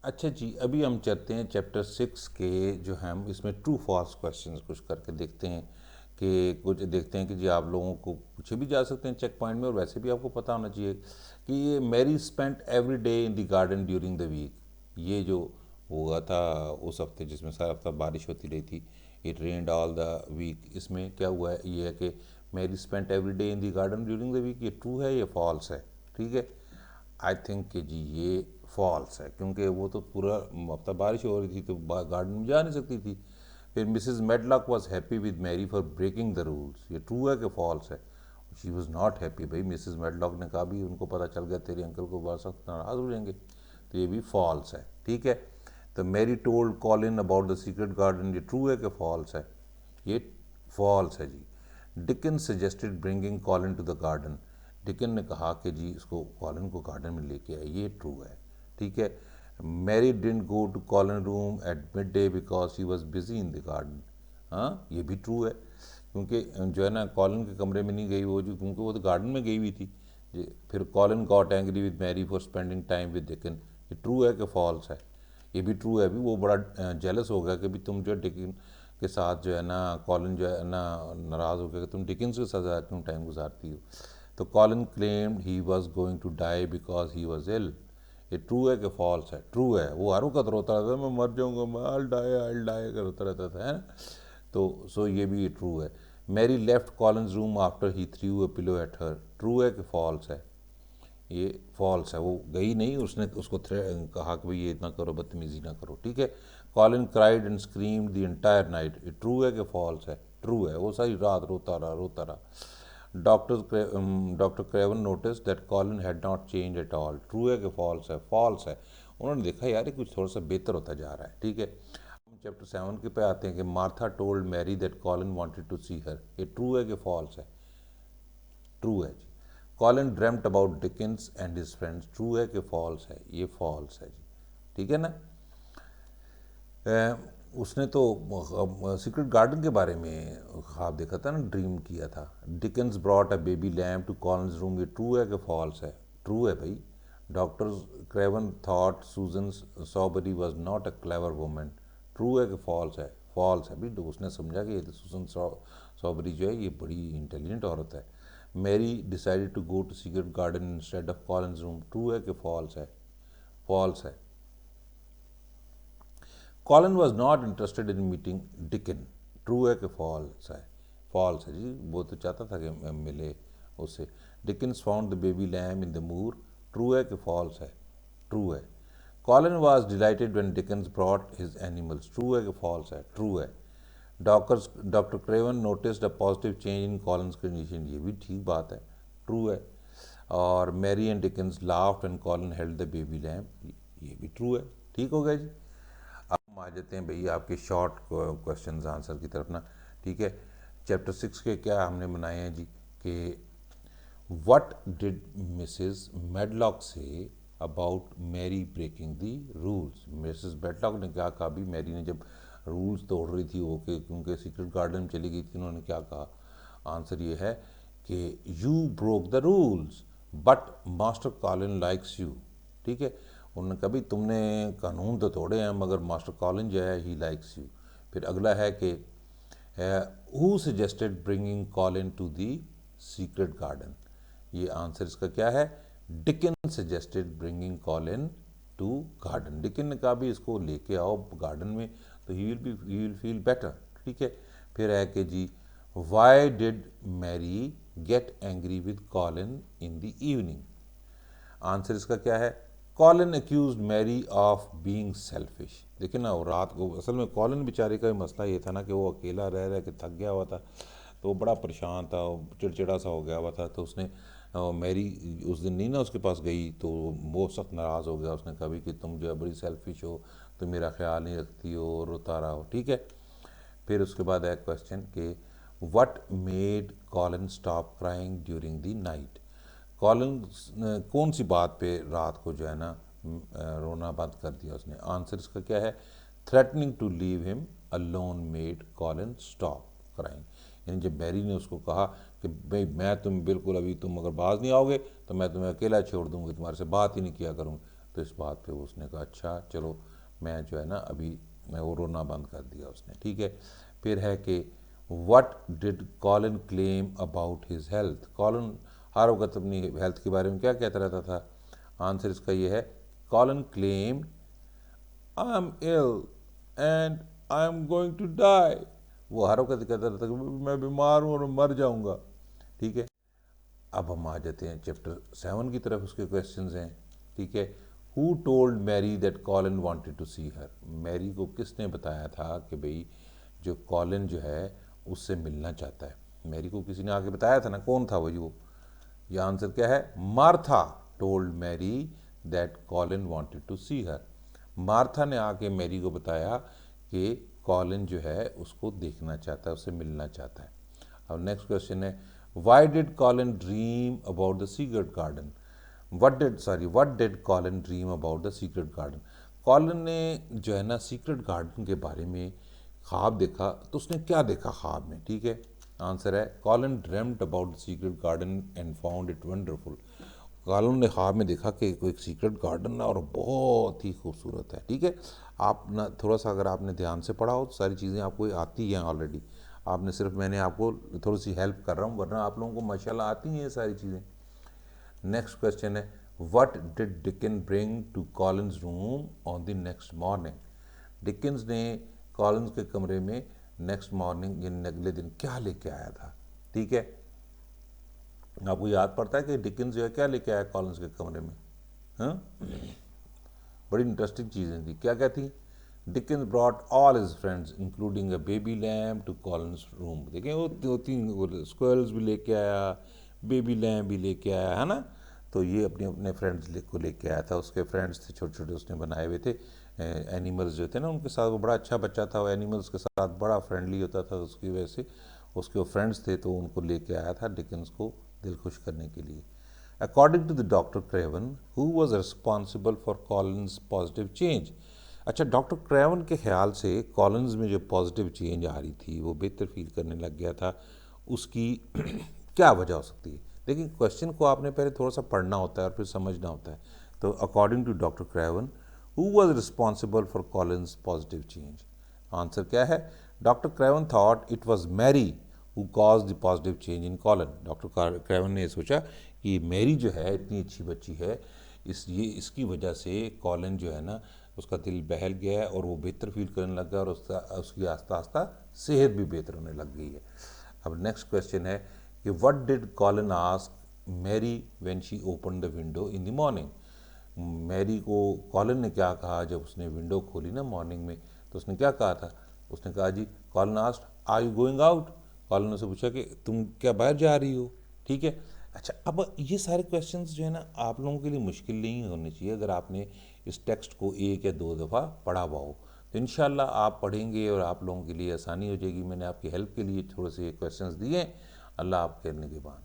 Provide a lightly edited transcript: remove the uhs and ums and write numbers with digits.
अच्छा जी, अभी हम चलते हैं चैप्टर 6 के, जो हम इसमें ट्रू फॉल्स क्वेश्चंस कुछ करके देखते हैं कि कुछ देखते हैं कि जी आप लोगों को पूछे भी जा सकते हैं चेक पॉइंट में, और वैसे भी आपको पता होना चाहिए कि ये Mary spent every day in the garden during the week, ये जो हुआ था उस हफ्ते जिसमें सारा हफ्ता बारिश होती रही थी, it rained all the week, इसमें क्या हुआ है, ये है कि Mary spent every day in the garden during the week, ये ट्रू है ये फॉल्स है? ठीक है, आई थिंक कि जी ये फॉल्स है, क्योंकि वो तो पूरा हफ्ता बारिश हो रही थी तो गार्डन में जा नहीं सकती थी। फिर Mrs Medlock was happy with Mary for breaking the rules, ये ट्रू है कि फॉल्स है? शी वॉज नॉट हैप्पी, भाई मिसेस मेडलॉक ने कहा भी उनको पता चल गया तेरे अंकल को बड़ा सख्त नाराज़ हो जाएंगे, तो ये भी फॉल्स है। ठीक है, तो Mary told Colin about the secret garden, ये ट्रू है कि फॉल्स है? ये फॉल्स है जी। Dickon suggested bringing Colin to the garden, Dickon ने कहा कि जी इसको कॉलिन को गार्डन में लेके आए, ये ट्रू है। ठीक है, Mary didn't go to Colin room at midday because she was busy in the garden, हाँ ये भी ट्रू है, क्योंकि जो है ना कॉलिन के कमरे में नहीं गई वो, जो क्योंकि वो तो गार्डन में गई हुई थी। फिर Colin got angry with Mary for spending time with Dickon, ये ट्रू है कि फॉल्स है? ये भी ट्रू है, भी वो बड़ा जेलस हो गया कि भी तुम जो डिकन के साथ जो है ना, कॉलिन जो है ना नाराज़ हो गया कि तुम डिकन्स के साथ ज़्यादा क्यों टाइम गुजारती हो। तो Colin claimed he was going to die because he was ill, ये ट्रू है कि फॉल्स है? ट्रू है, वो हर वक्त रोता रहता था मैं मर जाऊंगा, मैं आई डाई कर रोता रहता था, है ना। तो सो ये भी ट्रू है। Mary left Colin's room after he threw a pillow at her, true है कि फॉल्स है? ये फॉल्स है, वो गई नहीं, उसने उसको कहा कि भाई ये इतना करो, बदतमीजी ना करो। ठीक है, Colin cried and screamed the entire night, ये ट्रू है कि फॉल्स है? ट्रू है, वो सारी रात रोता रहा रोता रहा। Doctor Kraven notice that Colin had not change at all, true है कि फॉल्स है? फॉल्स है, उन्होंने देखा यार ये कुछ थोड़ा सा बेहतर होता जा रहा है। ठीक है, हम चैप्टर 7 के पे आते हैं कि Martha told Mary that Colin wanted to see her, ये ट्रू है कि फॉल्स है? ट्रू है जी। Colin dreamt about Dickens and his friends, true है कि फॉल्स है? ये फॉल्स है जी। ठीक है ना। उसने तो सीक्रेट गार्डन के बारे में ख्वाब देखा था ना, ड्रीम किया था। Dickons brought a baby lamp to Colin's room, ये ट्रू है कि फॉल्स है? ट्रू है भाई। डॉक्टर क्रेवन थॉट सूजन सॉबरी was not a clever woman, true है कि फॉल्स है? फॉल्स है भाई, उसने समझा कि ये सूजन सॉबरी जो है ये बड़ी इंटेलिजेंट औरत है। Mary decided to go to secret garden instead of Colin's room, true है कि फॉल्स है? फॉल्स है। Colin was not interested in meeting Dickon, true है कि फॉल्स है? फॉल्स है जी, वो तो चाहता था कि मिले उससे। Dickons found the baby lamb in the moor, true है कि फॉल्स है? ट्रू है। Colin was delighted when Dickons brought his animals, true है कि फॉल्स है? ट्रू है। Doctor Craven noticed a positive change in Colin's condition, ये भी ठीक बात है, ट्रू है। और Mary and Dickons laughed and Colin held the baby lamp, ये भी ट्रू है। ठीक हो गया जी। अब हम आ जाते हैं भाई आपके शॉर्ट क्वेश्चन आंसर की तरफ ना। ठीक है, चैप्टर 6 के क्या हमने बनाए हैं जी कि what did Mrs Medlock say about Mary breaking the rules, Mrs Medlock ने क्या कहा भी मैरी ने जब रूल्स तोड़ रही थी वो, कि क्योंकि सीक्रेट गार्डन में चली गई थी, उन्होंने क्या कहा? आंसर ये है कि you broke the rules but master Colin likes you. ठीक है, उन्होंने कहा भी तुमने कानून तो तोड़े हैं मगर मास्टर कॉलिन जो है ही लाइक्स यू। फिर अगला है कि who suggested bringing Colin to the secret garden, ये आंसर इसका क्या है? Dickon suggested bringing Colin to garden, Dickon ने कहा भी इसको लेके आओ गार्डन में तो ही विल फील बेटर। ठीक है, फिर है कि जी why did Mary get angry with Colin in the evening, answer इसका क्या है? Colin accuse Mary of being selfish. देखिए ना, वो रात को असल में कॉलिन बेचारे का मसला ये था ना कि वो अकेला रह रह के थक गया हुआ था, तो वो बड़ा परेशान था, चिड़चिड़ा सा हो गया हुआ था। तो उसने मैरी उस दिन नहीं ना उसके पास गई, तो वो सख्त नाराज़ हो गया। उसने कहा भी कि तुम जो है बड़ी सेल्फिश हो, तुम मेरा ख्याल नहीं रखती हो, रोता रहा हो। ठीक है, फिर उसके बाद है क्वेश्चन कि what made Colin stop crying during the night, Colin कौन सी बात पे रात को जो है ना रोना बंद कर दिया उसने? आंसर इसका क्या है? Threatening to leave him alone made Colin stop crying, यानी जब मैरी ने उसको कहा कि भाई मैं तुम बिल्कुल अभी तुम अगर बाज नहीं आओगे तो मैं तुम्हें अकेला छोड़ दूंगी, तुम्हारे से बात ही नहीं किया करूँगी, तो इस बात पे उसने कहा अच्छा चलो मैं जो है ना अभी मैं वो रोना बंद कर दिया उसने, ठीक है। फिर है कि what did Colin claim about his health. Colin हर वक्त अपनी हेल्थ के बारे में क्या कहता रहता था? आंसर इसका ये है, Colin claim I am ill and I am going to die. वो हर वक्त कहता रहता कि मैं बीमार हूँ और मर जाऊँगा, ठीक है। अब हम आ जाते हैं चैप्टर 7 की तरफ, उसके क्वेश्चंस हैं, ठीक है। Who told Mary that Colin wanted to see her. मैरी को किसने बताया था कि भाई जो कॉलिन जो है उससे मिलना चाहता है? मैरी को किसी ने आके बताया था ना, कौन था वो? ये आंसर क्या है? Martha told Mary that Colin wanted to see her. Martha ने आके मैरी को बताया कि कॉलिन जो है उसको देखना चाहता है, उससे मिलना चाहता है। अब नेक्स्ट क्वेश्चन है, why did Colin dream about the secret garden. What did Colin dream about the secret garden. Colin ने जो है ना सीक्रेट गार्डन के बारे में ख्वाब देखा, तो उसने क्या देखा ख्वाब में, ठीक है। आंसर है, Colin dreamed about the secret garden and found it wonderful. Colin ने ख्वाब में देखा कि कोई सीक्रेट गार्डन है और बहुत ही खूबसूरत है, ठीक है। आप ना थोड़ा सा अगर आपने ध्यान से पढ़ा हो तो सारी चीज़ें आपको आती हैं ऑलरेडी, आपने सिर्फ मैंने आपको थोड़ी सी हेल्प कर रहा हूँ, वरना आप लोगों को माशाल्लाह आती हैं ये सारी चीज़ें। नेक्स्ट क्वेश्चन है, what did Dickon bring to Colin's room on the next morning. Dickons ने कॉलिन्स के कमरे में नेक्स्ट मॉर्निंग यानी अगले दिन क्या लेके आया था, ठीक है। आपको याद पड़ता है कि डिकन्स जो है क्या लेके आया कॉलिन्स के कमरे में? हाँ, बड़ी इंटरेस्टिंग चीज़ें थी, क्या क्या थी? Dickon brought all his friends including a baby lamp to Colin's room. देखें वो दो तीन स्क्वेल्स भी लेके आया, बेबी लैम्प भी लेके आया, है ना। तो ये अपने अपने फ्रेंड्स को लेके आया था, उसके फ्रेंड्स थे छोटे छोटे, उसने बनाए हुए थे एनिमल्स जो थे ना उनके साथ। वो बड़ा अच्छा बच्चा था, वो एनिमल्स के साथ बड़ा फ्रेंडली होता था, उसकी वजह से उसके वो फ्रेंड्स थे, तो उनको लेके आया था डिकन्स को दिल खुश करने के लिए। According to the Dr. Craven, who was responsible for Collins' positive change? अच्छा, डॉक्टर क्रेवन के ख्याल से कॉलिन्स में जो पॉजिटिव चेंज आ रही थी, वो बेहतर फील करने लग गया था, उसकी क्या वजह हो सकती है? लेकिन क्वेश्चन को आपने पहले थोड़ा सा पढ़ना होता है और फिर समझना होता है। तो according to doctor Craven, who was responsible for Colin's positive change. Answer क्या है? Doctor Craven thought it was Mary who caused the positive change in Colin. Doctor Craven ने सोचा कि मैरी जो है इतनी अच्छी बच्ची है, इसकी वजह से कॉलिन जो है ना उसका दिल बहल गया है और वो बेहतर फील करने लग गया और उसकी आस्ता आस्ता सेहत भी बेहतर होने लग गई है। अब नेक्स्ट क्वेश्चन है कि what did Colin ask Mary when she open the window in the morning. मैरी को कॉलिन ने क्या कहा जब उसने विंडो खोली ना मॉर्निंग में, तो उसने क्या कहा था? उसने कहा जी, Colin asked are you going out. Colin ने उससे पूछा कि तुम क्या बाहर जा रही हो, ठीक है। अच्छा, अब ये सारे क्वेश्चंस जो है ना आप लोगों के लिए मुश्किल नहीं होने चाहिए अगर आपने इस टेक्स्ट को एक या दो दफ़ा पढ़ा हुआ हो, तो इंशाल्लाह आप पढ़ेंगे और आप लोगों के लिए आसानी हो जाएगी। मैंने आपकी हेल्प के लिए थोड़े से क्वेश्चंस दिए। अल्लाह आपके निगहबान।